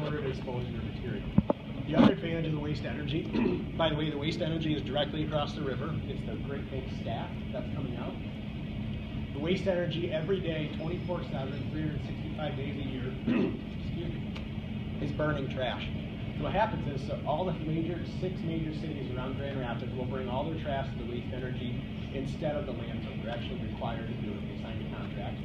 order to dispose of your material. The other advantage of the waste energy, by the way, the waste energy is directly across the river. It's the Great Lakes staff that's coming out. The waste energy every day, 24/7, 365 days a year, excuse me, is burning trash. So what happens is, so all the six major cities around Grand Rapids will bring all their trash to the waste energy instead of the landfill. They're actually required to do it. They sign a contract.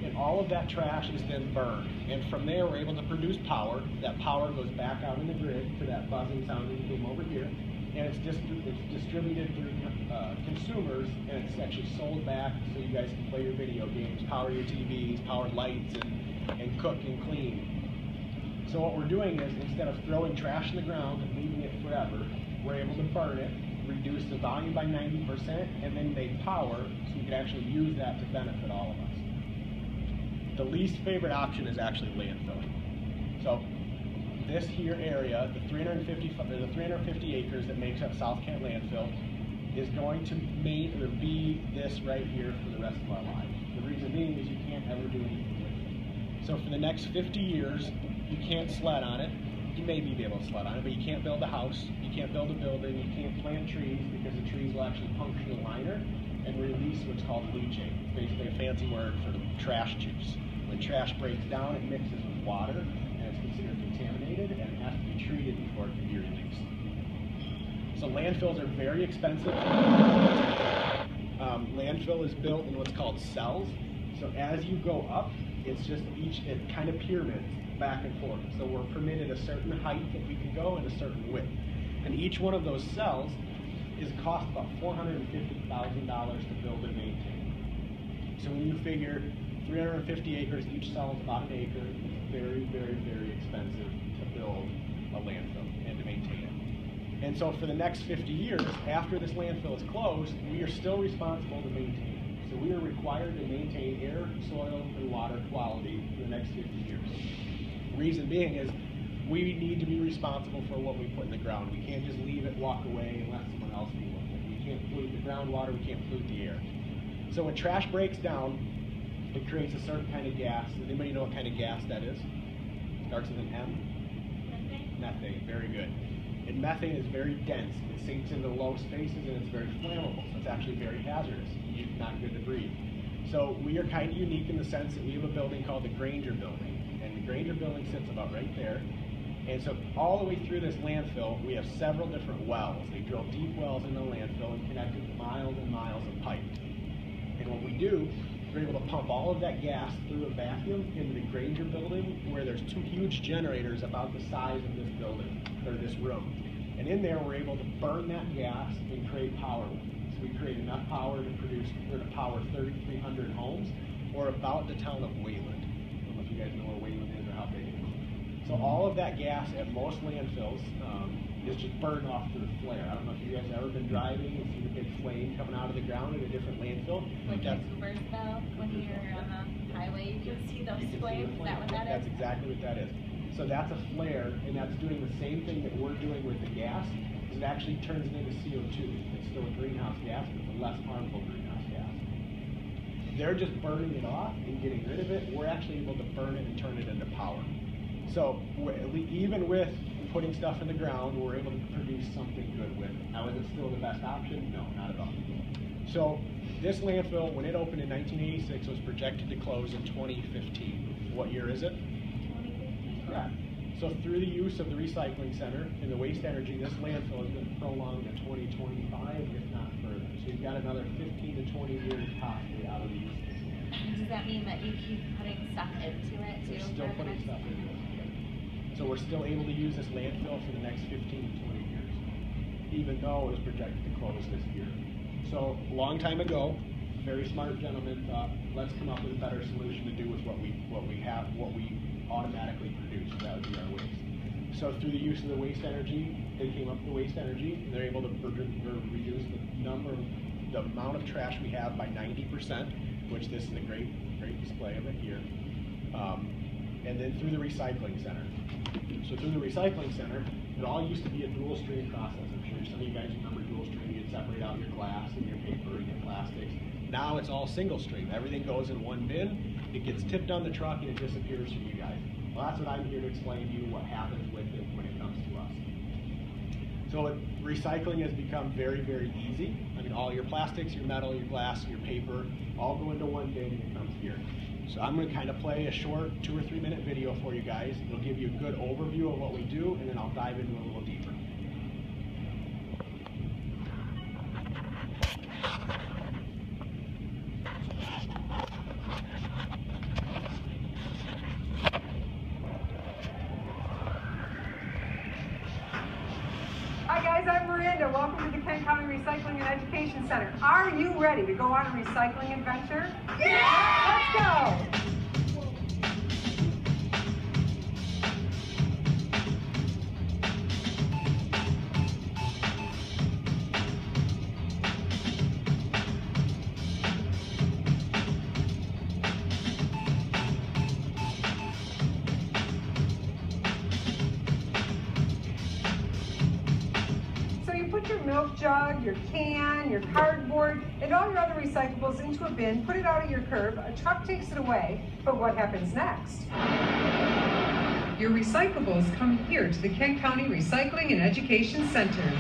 And all of that trash is then burned. And from there, we're able to produce power. That power goes back out in the grid to that buzzing sound that came over here. And it's distributed through consumers, and it's actually sold back so you guys can play your video games, power your TVs, power lights, and cook and clean. So what we're doing is, instead of throwing trash in the ground and leaving it forever, we're able to burn it, reduce the volume by 90%, and then make power so we can actually use that to benefit all of us. The least favorite option is actually landfilling. So this here area, the 350 acres that makes up South Kent landfill, is going to be this right here for the rest of our lives. The reason being is you can't ever do anything with it. So for the next 50 years, you can't sled on it. You may be able to sled on it, but you can't build a house, you can't build a building, you can't plant trees, because the trees will actually puncture the liner and release what's called leachate. It's basically a fancy word for trash juice. When trash breaks down, it mixes with water, and it's considered contaminated, and it has to be treated before it can be released. So landfills are very expensive. Landfill is built in what's called cells. So as you go up, it kind of pyramids back and forth. So we're permitted a certain height that we can go and a certain width. And each one of those cells cost about $450,000 to build and maintain. So when you figure 350 acres, each cell is about an acre, it's very, very, very expensive to build a landfill and to maintain it. And so for the next 50 years, after this landfill is closed, we are still responsible to maintain it. So we are required to maintain air, soil, and water quality for the next 50 years. The reason being is we need to be responsible for what we put in the ground. We can't just leave it, walk away, and let someone else deal with it. We can't pollute the groundwater, we can't pollute the air. So when trash breaks down, it creates a certain kind of gas. Does anybody know what kind of gas that is? Starts with an M? Methane. Methane, very good. And methane is very dense. It sinks into low spaces, and it's very flammable. So it's actually very hazardous. It's not good to breathe. So we are kind of unique in the sense that we have a building called the Granger Building. And the Granger Building sits about right there. And so all the way through this landfill, we have several different wells. They drill deep wells in the landfill and connect it to miles and miles of pipe. And what we do, we're able to pump all of that gas through a vacuum into the Granger Building, where there's two huge generators about the size of this building, or this room. And in there, we're able to burn that gas and create power. So we create enough power to power 3,300 homes, or about the town of Wayland. I don't know if you guys know where Wayland is or how big it is. So all of that gas at most landfills is just burned off through the flare. I don't know if you guys have ever been driving and seen a big flame coming out of the ground in a different landfill. Like YouTubers though, when you're on the highway, you can see those flames. Is that what that is? That's exactly what that is. So that's a flare, and that's doing the same thing that we're doing with the gas. It actually turns it into CO2. It's still a greenhouse gas, but it's a less harmful greenhouse gas. They're just burning it off and getting rid of it. We're actually able to burn it and turn it into power. So even with putting stuff in the ground, we're able to produce something good with it. Now, is it still the best option? No, not at all. So this landfill, when it opened in 1986, was projected to close in 2015. What year is it? 2015. Correct. So through the use of the recycling center and the waste energy, this landfill has been prolonged to 2025, if not further. So you've got another 15 to 20 years possibly out of the use of this landfill. Does that mean that you keep putting stuff into it too? We're still putting stuff into it. So we're still able to use this landfill for the next 15 to 20 years, even though it was projected to close this year. So a long time ago, a very smart gentleman thought, let's come up with a better solution to do with what we automatically produce. That would be our waste. So through the use of the waste energy, they came up with the waste energy, and they're able to reduce the amount of trash we have by 90%, which this is a great display of it here. And then through the recycling center. So through the recycling center, it all used to be a dual stream process. I'm sure some of you guys remember dual stream. You'd separate out your glass and your paper and your plastics. Now it's all single stream. Everything goes in one bin, it gets tipped on the truck, and it disappears from you guys. Well, that's what I'm here to explain to you, what happens with it when it comes to us. So recycling has become very, very easy. I mean, all your plastics, your metal, your glass, your paper, all go into one bin and it comes here. So I'm going to kind of play a short 2 or 3 minute video for you guys. It'll give you a good overview of what we do, and then I'll dive into it a little deeper. Hi guys, I'm Miranda. Welcome to the Kent County Recycling and Education Center. Are you ready to go on a recycling adventure? Yeah! Let's go! Put your milk jug, your can, your cardboard, and all your other recyclables into a bin, put it out at your curb, a truck takes it away, but what happens next? Your recyclables come here to the Kent County Recycling and Education Center.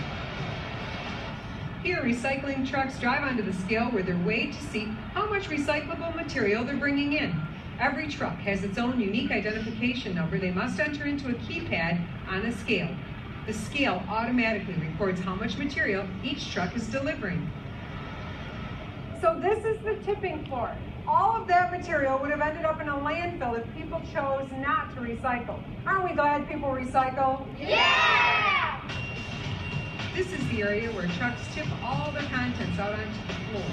Here, recycling trucks drive onto the scale where they're weighed to see how much recyclable material they're bringing in. Every truck has its own unique identification number they must enter into a keypad on a scale. The scale automatically records how much material each truck is delivering. So this is the tipping point. All of that material would have ended up in a landfill if people chose not to recycle. Aren't we glad people recycle? Yeah! This is the area where trucks tip all their contents out onto the floor.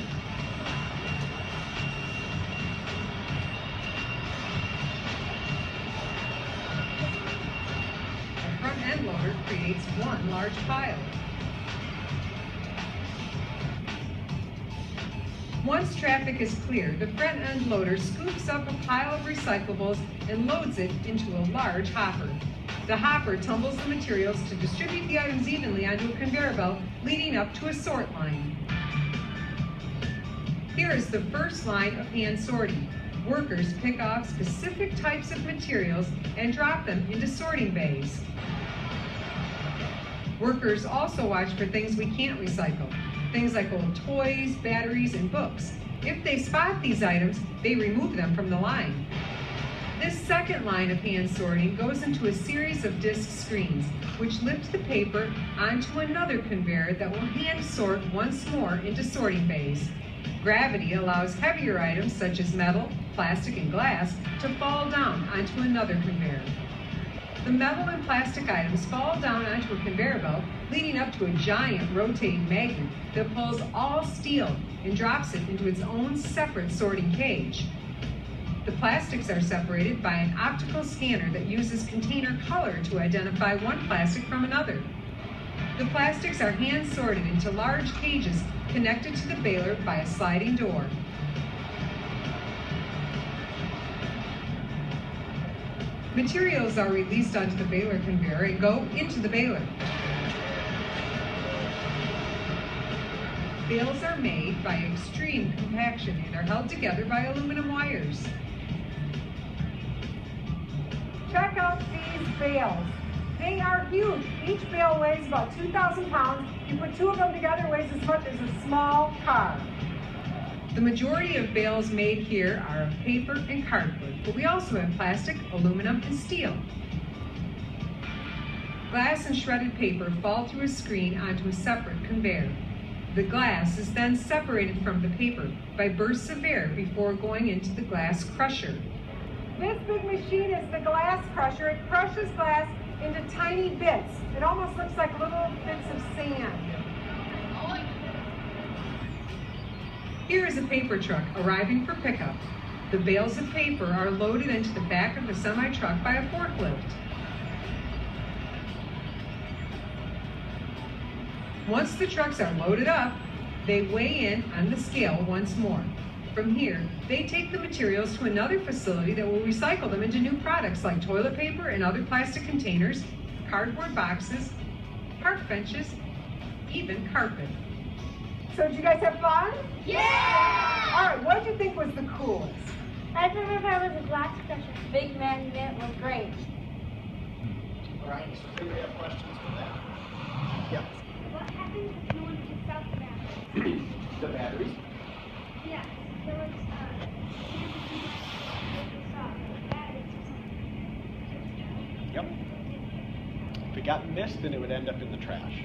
End loader creates one large pile. Once traffic is clear, the front end loader scoops up a pile of recyclables and loads it into a large hopper. The hopper tumbles the materials to distribute the items evenly onto a conveyor belt, leading up to a sort line. Here is the first line of hand sorting. Workers pick off specific types of materials and drop them into sorting bays. Workers also watch for things we can't recycle, things like old toys, batteries, and books. If they spot these items, they remove them from the line. This second line of hand sorting goes into a series of disc screens, which lift the paper onto another conveyor that will hand sort once more into sorting bays. Gravity allows heavier items such as metal, plastic, and glass to fall down onto another conveyor. The metal and plastic items fall down onto a conveyor belt, leading up to a giant rotating magnet that pulls all steel and drops it into its own separate sorting cage. The plastics are separated by an optical scanner that uses container color to identify one plastic from another. The plastics are hand sorted into large cages connected to the baler by a sliding door. Materials are released onto the baler conveyor and go into the baler. Bales are made by extreme compaction and are held together by aluminum wires. Check out these bales. They are huge. Each bale weighs about 2,000 pounds. You put two of them together, it weighs as much as a small car. The majority of bales made here are of paper and cardboard, but we also have plastic, aluminum, and steel. Glass and shredded paper fall through a screen onto a separate conveyor. The glass is then separated from the paper by bursts of air before going into the glass crusher. This big machine is the glass crusher. It crushes glass into tiny bits. It almost looks like little bits of sand. Here is a paper truck arriving for pickup. The bales of paper are loaded into the back of the semi-truck by a forklift. Once the trucks are loaded up, they weigh in on the scale once more. From here, they take the materials to another facility that will recycle them into new products like toilet paper and other plastic containers, cardboard boxes, park benches, even carpet. So did you guys have fun? Yeah! All right, what did you think was the coolest? I remember I was a glass crusher. Big magnet was great. All right, so if anybody have questions for that? Yep. What happens if no one picks out the batteries? The batteries? Yes. There was Yep. If it got missed, then it would end up in the trash.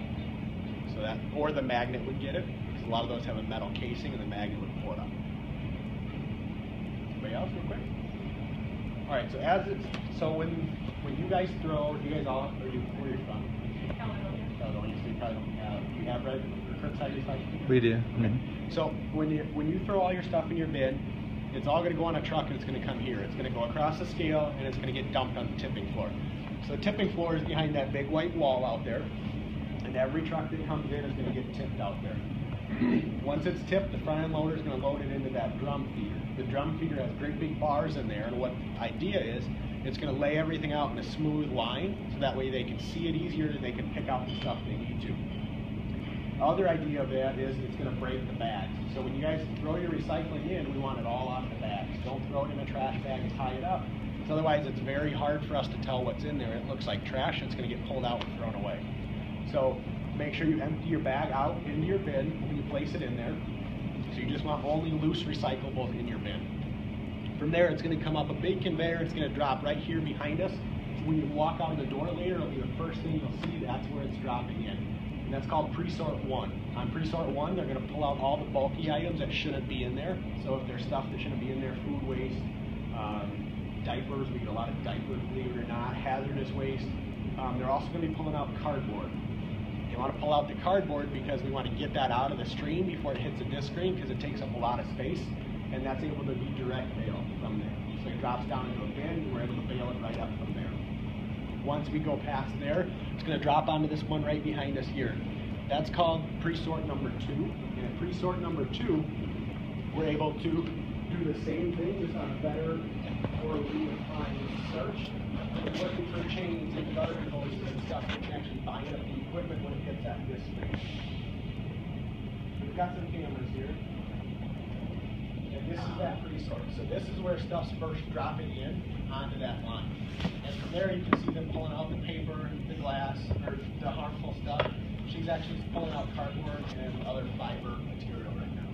So that, or the magnet would get it, because a lot of those have a metal casing, and the magnet would pull it up. Anybody else, real quick? All right. So when you guys throw, you guys all, where are you from? Caledonia. So you probably don't have. You have red or curbside recycling? We do. Okay. So when you throw all your stuff in your bin, it's all going to go on a truck and it's going to come here. It's going to go across the scale and it's going to get dumped on the tipping floor. So the tipping floor is behind that big white wall out there, and every truck that comes in is going to get tipped out there. Once it's tipped, the front end loader is going to load it into that drum feeder. The drum feeder has great big bars in there, and what the idea is, it's going to lay everything out in a smooth line, so that way they can see it easier and they can pick out the stuff they need to. The other idea of that is it's going to break the bags. So when you guys throw your recycling in, we want it all off the bags. Don't throw it in a trash bag and tie it up, because otherwise it's very hard for us to tell what's in there. It looks like trash, and it's going to get pulled out and thrown away. So make sure you empty your bag out into your bin when you place it in there. So you just want only loose recyclables in your bin. From there, it's going to come up a big conveyor. It's going to drop right here behind us. So when you walk out of the door later, it'll be the first thing you'll see. That's where it's dropping in. And that's called pre-sort 1. On pre-sort 1, they're going to pull out all the bulky items that shouldn't be in there. So if there's stuff that shouldn't be in there, food waste, diapers, we get a lot of diapers, believe it or not, hazardous waste. They're also going to be pulling out cardboard. They want to pull out the cardboard because we want to get that out of the stream before it hits the disc screen, because it takes up a lot of space, and that's able to be direct bail from there. So it drops down into a bin, and we're able to bail it right up from there. Once we go past there, it's going to drop onto this one right behind us here. That's called pre-sort number 2. And at pre-sort number 2, we're able to do the same thing, just on a better or redefined search. We're looking for chains and garden hoses and stuff that can actually bind up the equipment when it gets at this thing. We've got some cameras here. And this is that pre-sort. So this is where stuff's first dropping in onto that line. And from there you can see them pulling out the paper, the glass, or the harmful stuff. She's actually pulling out cardboard and other fiber material right now.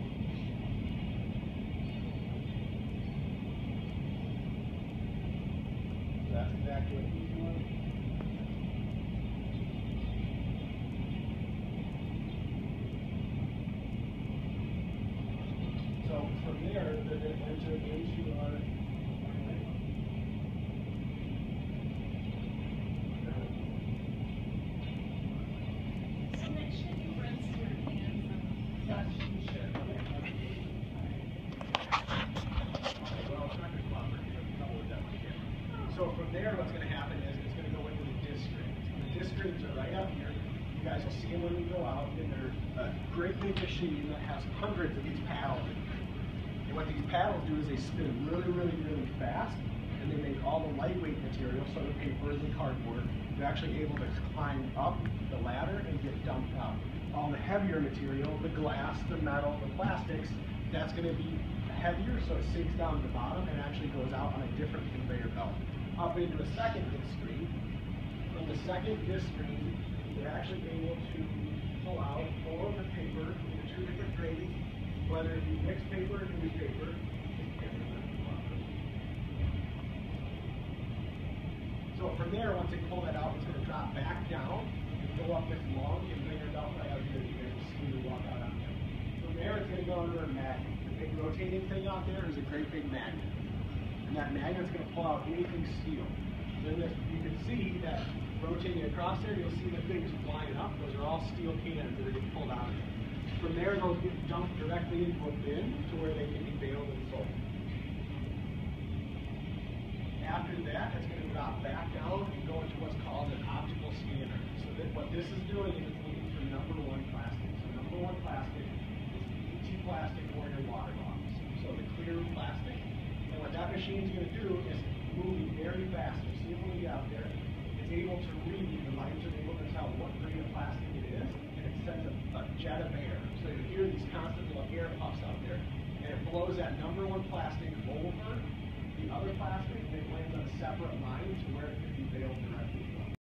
So that's exactly what he's doing. So from there, they're going to enter into our So from there, what's going to happen is it's going to go into the disc screens. The disc screens are right up here. You guys will see them when we go out, and they're a great big machine that has hundreds of these paddles in it. And what these paddles do is they spin really, really, really fast, and they make all the lightweight material, so the paper and the cardboard, they're actually able to climb up the ladder and get dumped out. All the heavier material, the glass, the metal, the plastics, that's going to be heavier, so it sinks down to the bottom and actually goes out on a different conveyor belt. Up into a second disc screen. From the second disc screen, they're actually able to pull out 4 of the paper into 2 different grades, whether it be mixed paper or newspaper. So from there, once they pull that out, it's going to drop back down and go up this long conveyor belt right out here. You guys will see me walk out on there. From there, it's going to go under a magnet. The big rotating thing out there is a great big magnet. And that magnet's going to pull out anything steel. Then you can see that rotating across there, you'll see the things flying up. Those are all steel cans that are getting pulled out of there. From there, those get dumped directly into a bin to where they can be baled and sold. After that, it's going to drop back down and go into what's called an optical scanner. So that what this is doing is it's looking for number 1 plastic. So number 1 plastic is the ET plastic or your water bottles. So the clear plastic. And what that machine's going to do is moving very fast. You see it when we get out there. It's able to read, the lights are able to tell what grade of plastic it is, and it sends a jet of air. So you hear these constant little air puffs out there, and it blows that number 1 plastic over The other plastic, it lands on a separate line to where it could be baled directly